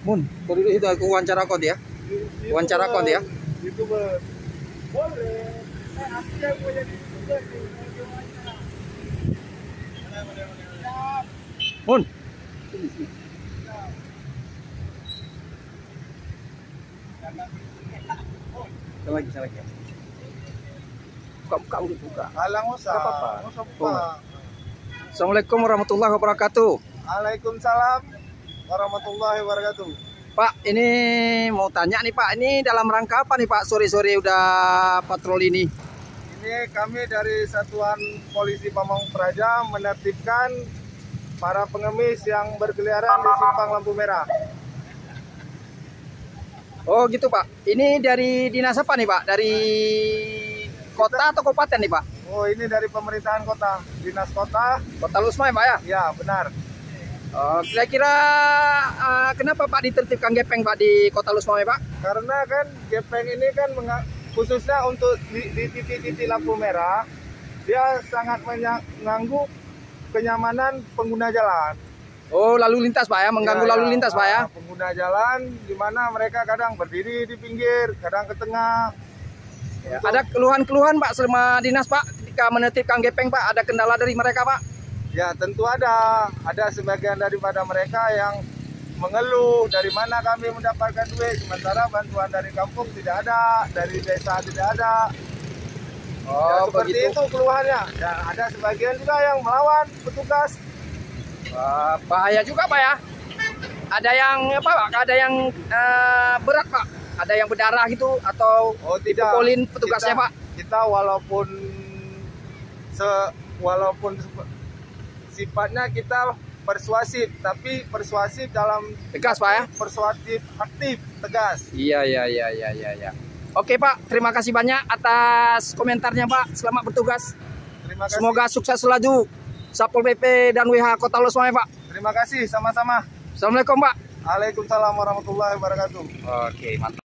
Mun, kau duduk itu aku wawancara kau ya. Wawancara kau ya. YouTuber. Boleh. Asli aku jadi YouTuber. Mun. Sama lagi. Buka mulut buka. Halang usah. Gak apa-apa. Usah buka. Assalamualaikum warahmatullahi wabarakatuh. Waalaikumsalam warahmatullahi wabarakatuh. Pak, ini mau tanya nih Pak, ini dalam rangka apa nih Pak sore-sore udah patroli ini? Ini kami dari Satuan Polisi Pamong Praja menertibkan para pengemis yang berkeliaran di simpang lampu merah. Oh gitu Pak. Ini dari dinas apa nih Pak? Dari kota atau kabupaten nih Pak? Oh, ini dari pemerintahan kota, dinas kota. Kota Lusma ya Pak ya? Ya, benar. Kira-kira kenapa Pak ditertibkan gepeng Pak di Kota Lusma Pak? Karena kan gepeng ini kan khususnya untuk di titik-titik lampu merah, dia sangat mengganggu kenyamanan pengguna jalan. Oh, lalu lintas Pak ya, mengganggu lalu lintas Pak ya? Pengguna jalan di mana mereka kadang berdiri di pinggir, kadang ke tengah. Ya, ada keluhan-keluhan Pak selama dinas Pak ketika menertibkan gepeng Pak, ada kendala dari mereka Pak? Ya tentu ada sebagian daripada mereka yang mengeluh dari mana kami mendapatkan duit, sementara bantuan dari kampung tidak ada, dari desa tidak ada. Oh, seperti begitu. itu keluhannya. Dan ada sebagian juga yang melawan petugas. Bahaya juga Pak ya. Ada yang apa Pak? Ada yang berat Pak? Ada yang berdarah gitu atau dipukulin petugasnya Pak? Kita walaupun sifatnya kita persuasif, tapi persuasif dalam tegas Pak ya? Persuasif aktif, tegas. Iya. Oke Pak, terima kasih banyak atas komentarnya Pak. Selamat bertugas. Terima kasih. Semoga sukses selalu Satpol PP dan WH Kota Lusma Pak. Terima kasih, sama-sama. Assalamualaikum Pak. Waalaikumsalam warahmatullahi wabarakatuh. Oke, mantap.